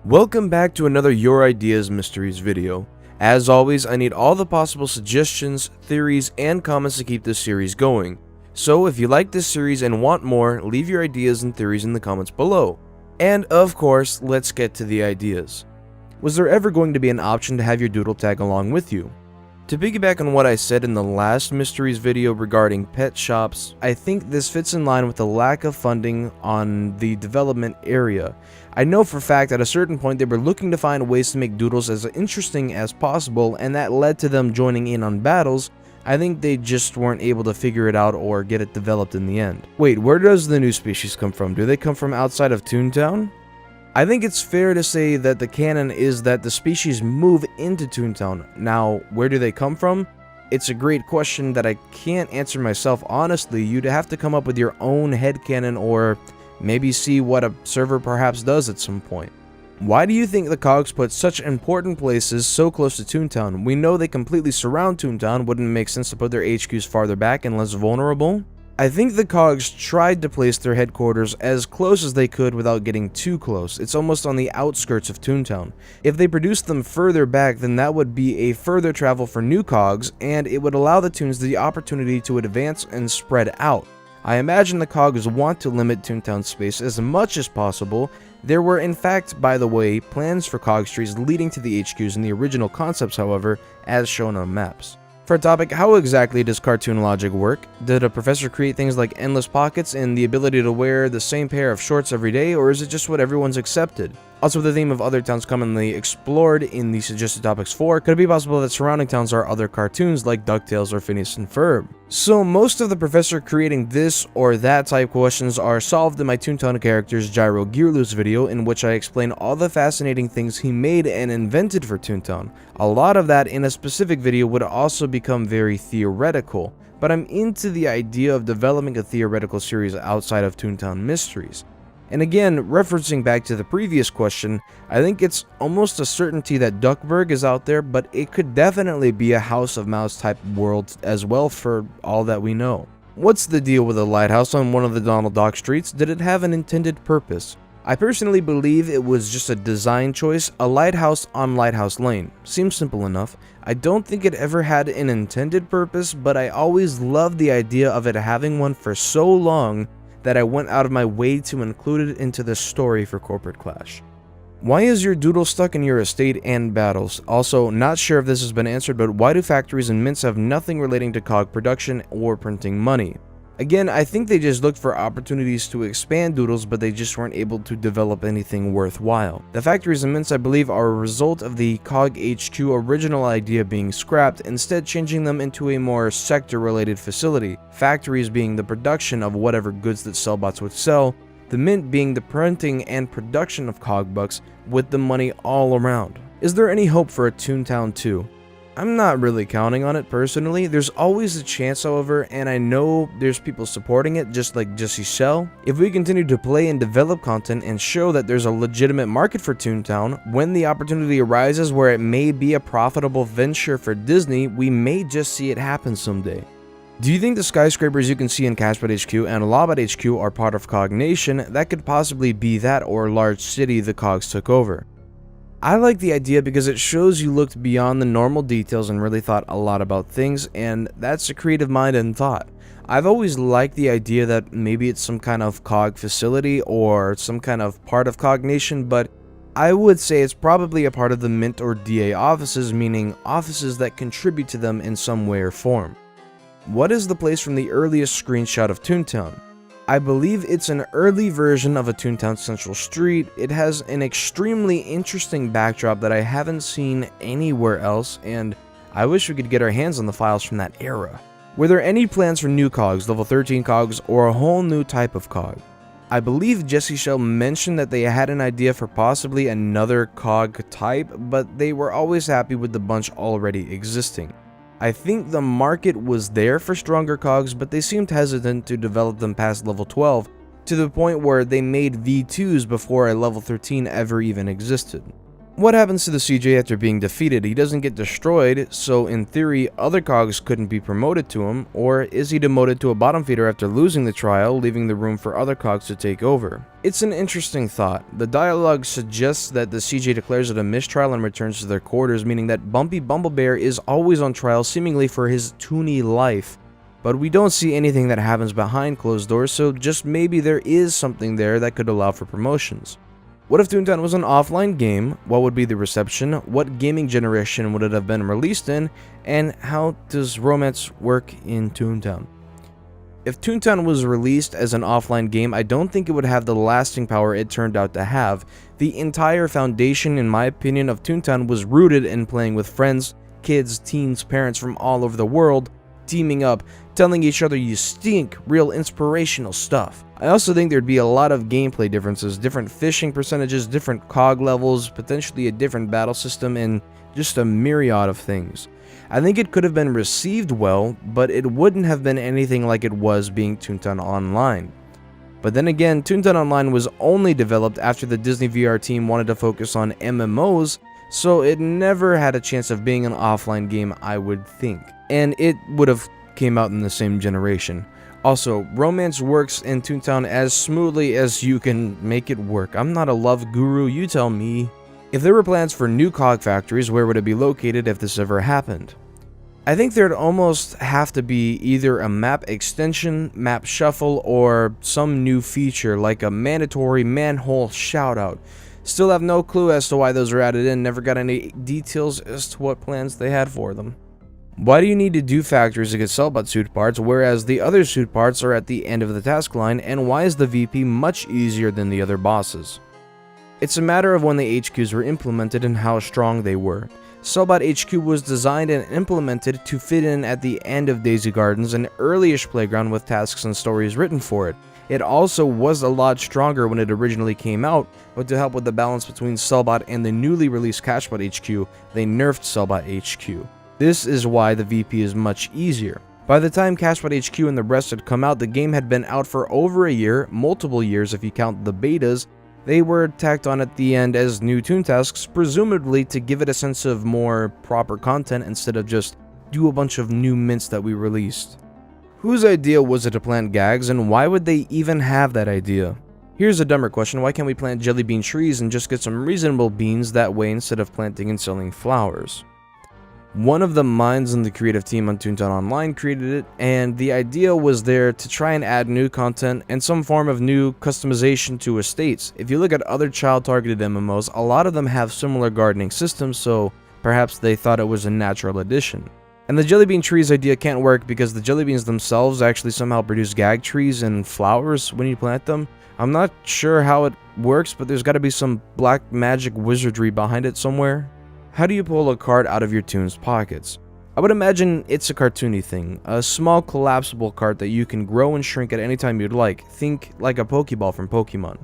Welcome back to another Your Ideas Mysteries video. As always, I need all the possible suggestions, theories, and comments to keep this series going. So if you like this series and want more, leave your ideas and theories in the comments below. And of course, let's get to the ideas. Was there ever going to be an option to have your doodle tag along with you? To piggyback on what I said in the last mysteries video regarding pet shops, I think this fits in line with the lack of funding on the development area. I know for a fact at a certain point they were looking to find ways to make doodles as interesting as possible, and that led to them joining in on battles. I think they just weren't able to figure it out or get it developed in the end. Wait, where does the new species come from? Do they come from outside of Toontown? I think it's fair to say that the canon is that the species move into Toontown. Now, where do they come from? It's a great question that I can't answer myself honestly. You'd have to come up with your own headcanon or maybe see what a server perhaps does at some point. Why do you think the Cogs put such important places so close to Toontown? We know they completely surround Toontown. Wouldn't it make sense to put their HQs farther back and less vulnerable? I think the Cogs tried to place their headquarters as close as they could without getting too close. It's almost on the outskirts of Toontown. If they produced them further back, then that would be a further travel for new Cogs, and it would allow the Toons the opportunity to advance and spread out. I imagine the Cogs want to limit Toontown space as much as possible. There were in fact, by the way, plans for Cog trees leading to the HQs in the original concepts, however, as shown on maps. For a topic, how exactly does cartoon logic work? Did a professor create things like endless pockets and the ability to wear the same pair of shorts every day, or is it just what everyone's accepted? Also, the theme of other towns commonly explored in the suggested topics 4, could it be possible that surrounding towns are other cartoons like DuckTales or Phineas and Ferb? So most of the professor creating this or that type questions are solved in my Toontown characters Gyro Gearloose video, in which I explain all the fascinating things he made and invented for Toontown. A lot of that in a specific video would also become very theoretical, but I'm into the idea of developing a theoretical series outside of Toontown Mysteries. And again, referencing back to the previous question, I think it's almost a certainty that Duckburg is out there, but it could definitely be a House of Mouse type world as well for all that we know. What's the deal with a lighthouse on one of the Donald Duck streets? Did it have an intended purpose? I personally believe it was just a design choice, a lighthouse on Lighthouse Lane. Seems simple enough. I don't think it ever had an intended purpose, but I always loved the idea of it having one for so long that I went out of my way to include it into the story for Corporate Clash. Why is your doodle stuck in your estate and battles? Also, not sure if this has been answered, but why do factories and mints have nothing relating to cog production or printing money? Again, I think they just looked for opportunities to expand doodles, but they just weren't able to develop anything worthwhile. The factories and mints, I believe, are a result of the Cog HQ original idea being scrapped, instead changing them into a more sector-related facility. Factories being the production of whatever goods that Sellbots would sell, the mint being the printing and production of cog bucks, with the money all around. Is there any hope for a Toontown 2? I'm not really counting on it personally. There's always a chance, however, and I know there's people supporting it, just like Jesse Shell. If we continue to play and develop content and show that there's a legitimate market for Toontown, when the opportunity arises where it may be a profitable venture for Disney, we may just see it happen someday. Do you think the skyscrapers you can see in Cashbot HQ and Lobot HQ are part of Cog Nation? That could possibly be that or large city the Cogs took over. I like the idea because it shows you looked beyond the normal details and really thought a lot about things, and that's a creative mind and thought. I've always liked the idea that maybe it's some kind of Cog facility or some kind of part of Cog Nation, but I would say it's probably a part of the Mint or DA offices, meaning offices that contribute to them in some way or form. What is the place from the earliest screenshot of Toontown? I believe it's an early version of a Toontown Central Street. It has an extremely interesting backdrop that I haven't seen anywhere else, and I wish we could get our hands on the files from that era. Were there any plans for new Cogs, level 13 Cogs, or a whole new type of Cog? I believe Jesse Shell mentioned that they had an idea for possibly another Cog type, but they were always happy with the bunch already existing. I think the market was there for stronger Cogs, but they seemed hesitant to develop them past level 12, to the point where they made V2s before a level 13 ever even existed. What happens to the CJ after being defeated? He doesn't get destroyed, so in theory, other Cogs couldn't be promoted to him, or is he demoted to a bottom feeder after losing the trial, leaving the room for other Cogs to take over? It's an interesting thought. The dialogue suggests that the CJ declares it a mistrial and returns to their quarters, meaning that Bumpy Bumblebear is always on trial, seemingly for his toony life. But we don't see anything that happens behind closed doors, so just maybe there is something there that could allow for promotions. What if Toontown was an offline game? What would be the reception? What gaming generation would it have been released in? And how does romance work in Toontown? If Toontown was released as an offline game, I don't think it would have the lasting power it turned out to have. The entire foundation, in my opinion, of Toontown was rooted in playing with friends, kids, teens, parents from all over the world, teaming up, telling each other you stink, real inspirational stuff. I also think there'd be a lot of gameplay differences, different fishing percentages, different cog levels, potentially a different battle system, and just a myriad of things. I think it could have been received well, but it wouldn't have been anything like it was being Toontown Online. But then again, Toontown Online was only developed after the Disney VR team wanted to focus on MMOs, so it never had a chance of being an offline game, I would think. And it would have came out in the same generation. Also, romance works in Toontown as smoothly as you can make it work. I'm not a love guru, you tell me. If there were plans for new Cog Factories, where would it be located if this ever happened? I think there'd almost have to be either a map extension, map shuffle, or some new feature like a mandatory manhole shoutout. Still have no clue as to why those were added in, never got any details as to what plans they had for them. Why do you need to do factories to get Sellbot suit parts, whereas the other suit parts are at the end of the task line, and why is the VP much easier than the other bosses? It's a matter of when the HQs were implemented and how strong they were. Sellbot HQ was designed and implemented to fit in at the end of Daisy Gardens, an early-ish playground with tasks and stories written for it. It also was a lot stronger when it originally came out, but to help with the balance between Sellbot and the newly released Cashbot HQ, they nerfed Sellbot HQ. This is why the VP is much easier. By the time Cashbot HQ and the rest had come out, the game had been out for over a year, multiple years if you count the betas. They were tacked on at the end as new toon tasks, presumably to give it a sense of more proper content instead of just do a bunch of new mints that we released. Whose idea was it to plant gags, and why would they even have that idea? Here's a dumber question: why can't we plant jelly bean trees and just get some reasonable beans that way instead of planting and selling flowers? One of the minds in the creative team on Toontown Online created it, and the idea was there to try and add new content and some form of new customization to estates. If you look at other child-targeted MMOs, a lot of them have similar gardening systems, so perhaps they thought it was a natural addition. And the jelly bean trees idea can't work because the jelly beans themselves actually somehow produce gag trees and flowers when you plant them. I'm not sure how it works, but there's got to be some black magic wizardry behind it somewhere. How do you pull a card out of your toon's pockets? I would imagine it's a cartoony thing, a small collapsible cart that you can grow and shrink at any time you'd like. Think like a Pokeball from Pokemon.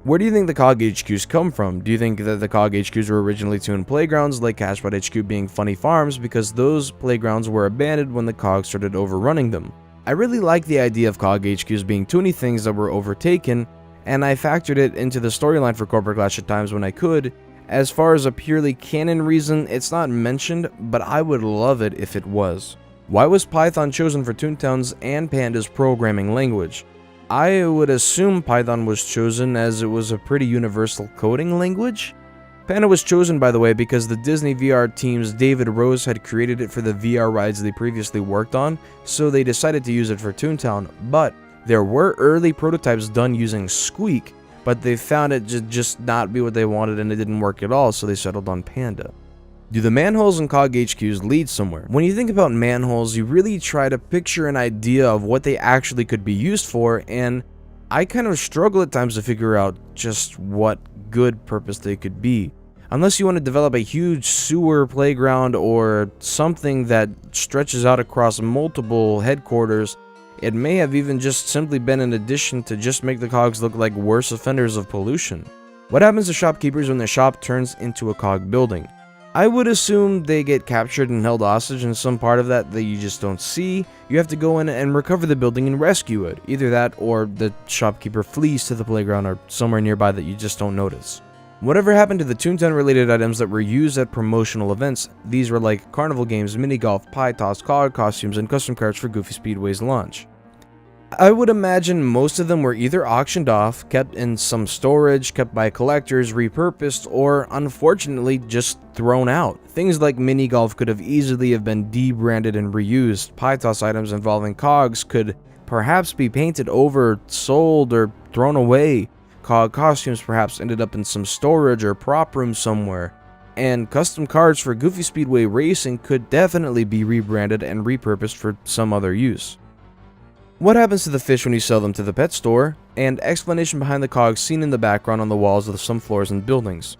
Where do you think the Cog HQs come from? Do you think that the Cog HQs were originally toon playgrounds, like Cashbot HQ being funny farms, because those playgrounds were abandoned when the Cogs started overrunning them? I really like the idea of Cog HQs being toony things that were overtaken, and I factored it into the storyline for Corporate Clash at times when I could. As far as a purely canon reason, it's not mentioned, but I would love it if it was. Why was Python chosen for Toontown's and Panda's programming language? I would assume Python was chosen as it was a pretty universal coding language. Panda was chosen, by the way, because the Disney VR team's David Rose had created it for the VR rides they previously worked on, so they decided to use it for Toontown, but there were early prototypes done using Squeak, but they found it just not be what they wanted and it didn't work at all, so they settled on Panda. Do the manholes in Cog HQs lead somewhere? When you think about manholes, you really try to picture an idea of what they actually could be used for, and I kind of struggle at times to figure out just what good purpose they could be. Unless you want to develop a huge sewer playground or something that stretches out across multiple headquarters, it may have even just simply been an addition to just make the Cogs look like worse offenders of pollution. What happens to shopkeepers when their shop turns into a Cog building? I would assume they get captured and held hostage, and some part of that you just don't see. You have to go in and recover the building and rescue it. Either that or the shopkeeper flees to the playground or somewhere nearby that you just don't notice. Whatever happened to the Toontown related items that were used at promotional events? These were like carnival games, mini golf, pie toss, cog costumes, and custom cards for Goofy Speedway's launch. I would imagine most of them were either auctioned off, kept in some storage, kept by collectors, repurposed, or unfortunately just thrown out. Things like mini golf could have easily have been debranded and reused. Pie toss items involving cogs could perhaps be painted over, sold, or thrown away. Cog costumes perhaps ended up in some storage or prop room somewhere. And custom cards for Goofy Speedway Racing could definitely be rebranded and repurposed for some other use. What happens to the fish when you sell them to the pet store? And explanation behind the cogs seen in the background on the walls of some floors and buildings.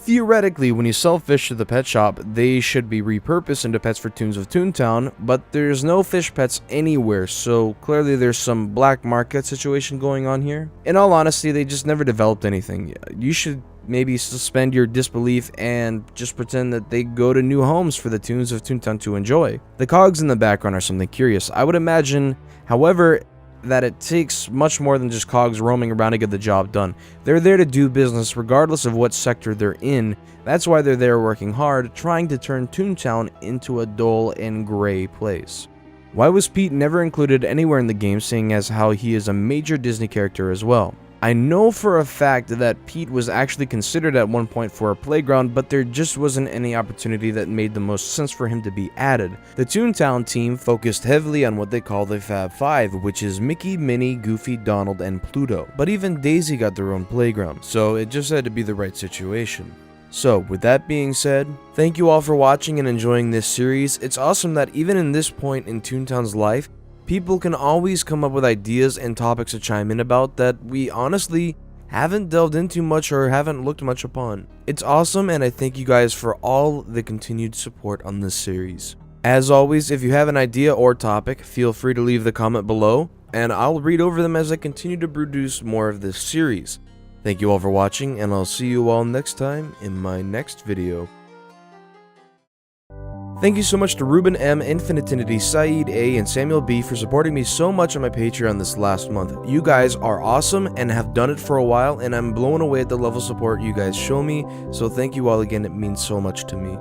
Theoretically, when you sell fish to the pet shop, they should be repurposed into pets for Toons of Toontown, but there's no fish pets anywhere, so clearly there's some black market situation going on here. In all honesty, they just never developed anything. You should maybe suspend your disbelief and just pretend that they go to new homes for the Toons of Toontown to enjoy. The cogs in the background are something curious. I would imagine, however, that it takes much more than just cogs roaming around to get the job done. They're there to do business regardless of what sector they're in. That's why they're there working hard, trying to turn Toontown into a dull and gray place. Why was Pete never included anywhere in the game, seeing as how he is a major Disney character as well? I know for a fact that Pete was actually considered at one point for a playground, but there just wasn't any opportunity that made the most sense for him to be added. The Toontown team focused heavily on what they call the Fab Five, which is Mickey, Minnie, Goofy, Donald, and Pluto. But even Daisy got their own playground, so it just had to be the right situation. So, with that being said, thank you all for watching and enjoying this series. It's awesome that even in this point in Toontown's life, people can always come up with ideas and topics to chime in about that we honestly haven't delved into much or haven't looked much upon. It's awesome, and I thank you guys for all the continued support on this series. As always, if you have an idea or topic, feel free to leave the comment below, and I'll read over them as I continue to produce more of this series. Thank you all for watching, and I'll see you all next time in my next video. Thank you so much to Ruben M, Infinitinity, Saeed A, and Samuel B for supporting me so much on my Patreon this last month. You guys are awesome and have done it for a while, and I'm blown away at the level of support you guys show me, so thank you all again, it means so much to me.